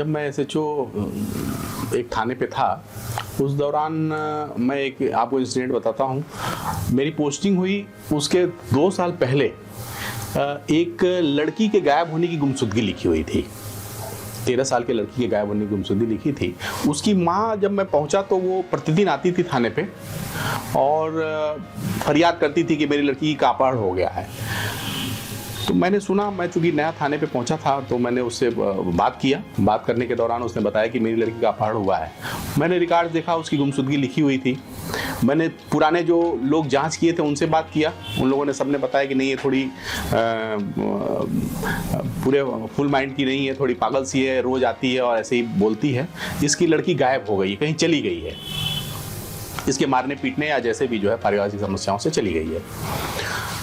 जब मैं एसएचओ एक थाने पे था, उस दौरान मैं एक आपको इंसिडेंट बताता हूँ। मेरी पोस्टिंग हुई उसके 2 साल पहले एक लड़की के गायब होने की गुमशुदगी लिखी हुई थी। 13 साल के लड़की के गायब होने की गुमशुदगी लिखी थी। उसकी माँ जब मैं पहुंचा तो वो प्रतिदिन आती थी थाने पे और फरियाद करती थी कि मेरी लड़की का अपहरण हो गया है। तो मैंने सुना, मैं चूंकि नया थाने पे पहुंचा था तो मैंने उससे बात किया। बात करने के दौरान उसने बताया कि मेरी लड़की का अपहरण हुआ है। मैंने रिकॉर्ड देखा, उसकी गुमशुदगी लिखी हुई थी। मैंने पुराने जो लोग जांच किए थे उनसे बात किया। उन लोगों ने सबने बताया कि नहीं, ये थोड़ी पूरे फुल माइंड की नहीं है, थोड़ी पागल सी है, रोज आती है और ऐसे ही बोलती है। इसकी लड़की गायब हो गई है, कहीं चली गई है, इसके मारने पीटने या जैसे भी जो है पारिवारिक समस्याओं से चली गई है।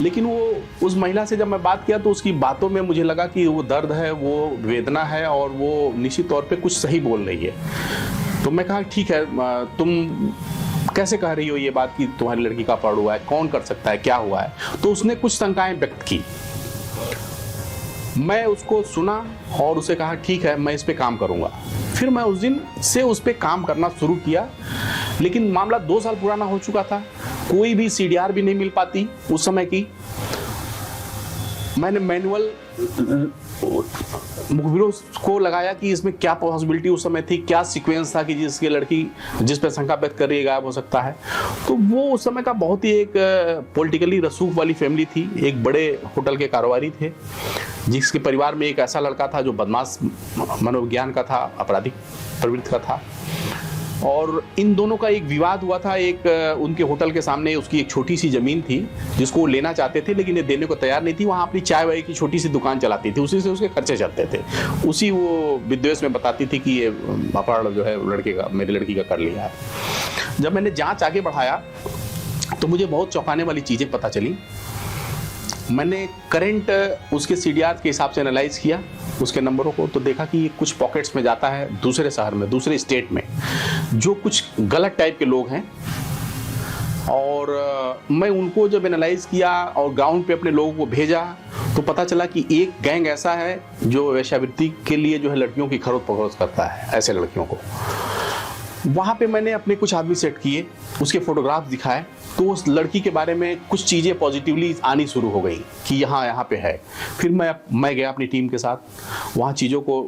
लेकिन वो उस महिला से जब मैं बात किया तो उसकी बातों में मुझे लगा कि वो दर्द है, वो वेदना है और वो निश्चित तौर पे कुछ सही बोल रही है। तो मैं कहा ठीक है, तुम कैसे कह रही हो ये बात कि तुम्हारी लड़की का अपहरण हुआ है, कौन कर सकता है, क्या हुआ है? तो उसने कुछ शंकाएं व्यक्त की। मैं उसको सुना और उसे कहा ठीक है, मैं इस पे काम करूंगा। फिर मैं उस दिन से उस पे काम करना शुरू किया। लेकिन मामला 2 साल पुराना हो चुका था, कोई भी सीडीआर भी नहीं मिल पाती उस समय की। मैंने मैनुअल मुखबिरों को लगाया कि इसमें क्या पॉसिबिलिटी उस समय थी, क्या सीक्वेंस था कि जिसकी लड़की जिस पर शंका व्यक्त कर रही है गायब हो सकता है। तो वो उस समय का बहुत ही एक पॉलिटिकली रसूख वाली फैमिली थी। एक बड़े होटल के कारोबारी थे जिसके परिवार में एक ऐसा लड़का था जो बदमाश मनोविज्ञान का था, आपराधिक प्रवृत्ति का था। और इन दोनों का एक विवाद हुआ था। एक उनके होटल के सामने उसकी एक छोटी सी जमीन थी जिसको वो लेना चाहते थे, लेकिन ये देने को तैयार नहीं थी। वहाँ अपनी चाय वाय की छोटी सी दुकान चलाती थी, उसी से उसके खर्चे चलते थे। उसी वो विद्वेष में बताती थी कि ये अपहरण जो है लड़के का, मेरी लड़की का कर लिया है। जब मैंने जाँच आगे बढ़ाया तो मुझे बहुत चौंकाने वाली चीज़ें पता चली। मैंने करंट उसके सीडीआर के हिसाब से एनालाइज किया उसके नंबरों को, तो देखा कि ये कुछ पॉकेट्स में जाता है दूसरे शहर में, दूसरे स्टेट में, जो कुछ गलत टाइप के लोग हैं। और मैं उनको जब एनालाइज किया और ग्राउंड पे अपने लोगों को भेजा तो पता चला कि एक गैंग ऐसा है जो वेश्यावृत्ति के लिए जो है लड़कियों की खरोच परोच करता है, ऐसे लड़कियों को। वहाँ पे मैंने अपने कुछ आदमी सेट किए, उसके फोटोग्राफ दिखाए, तो उस लड़की के बारे में कुछ चीज़ें पॉजिटिवली आनी शुरू हो गई कि यहाँ पे है। फिर मैं गया अपनी टीम के साथ, वहाँ चीज़ों को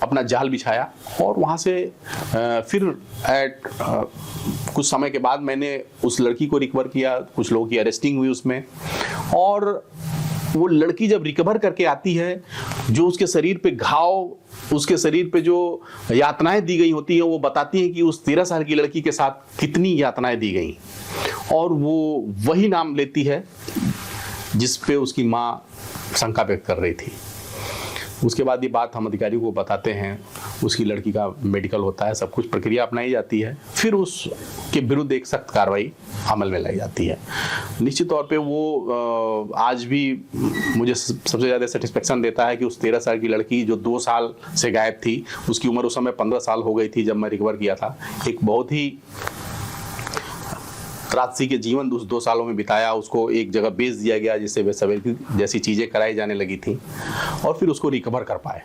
अपना जाल बिछाया और वहाँ से फिर कुछ समय के बाद मैंने उस लड़की को रिकवर किया। कुछ लोगों की अरेस्टिंग हुई उसमें। और वो लड़की जब रिकवर करके आती है, जो उसके शरीर पे घाव, उसके शरीर पे जो यातनाएं दी गई होती हैं, वो बताती हैं कि उस 13 साल की लड़की के साथ कितनी यातनाएं दी गई। और वो वही नाम लेती है जिस पे उसकी माँ शंका व्यक्त कर रही थी। उसके बाद ये बात हम अधिकारियों को बताते हैं, उसकी लड़की का मेडिकल होता है, सब कुछ प्रक्रिया अपनाई जाती है। फिर उसके विरुद्ध एक सख्त कार्रवाई अमल में लाई जाती है। निश्चित तौर पे वो आज भी मुझे सबसे ज़्यादा सेटिस्फेक्शन देता है कि उस 13 साल की लड़की जो 2 साल से गायब थी, उसकी उम्र उस समय 15 साल हो गई थी जब मैं रिकवर किया था। एक बहुत ही राजसी के जीवन उस 2 सालों में बिताया। उसको एक जगह बेच दिया गया जिससे वे सभी जैसी चीज़ें कराई जाने लगी थी और फिर उसको रिकवर कर पाए।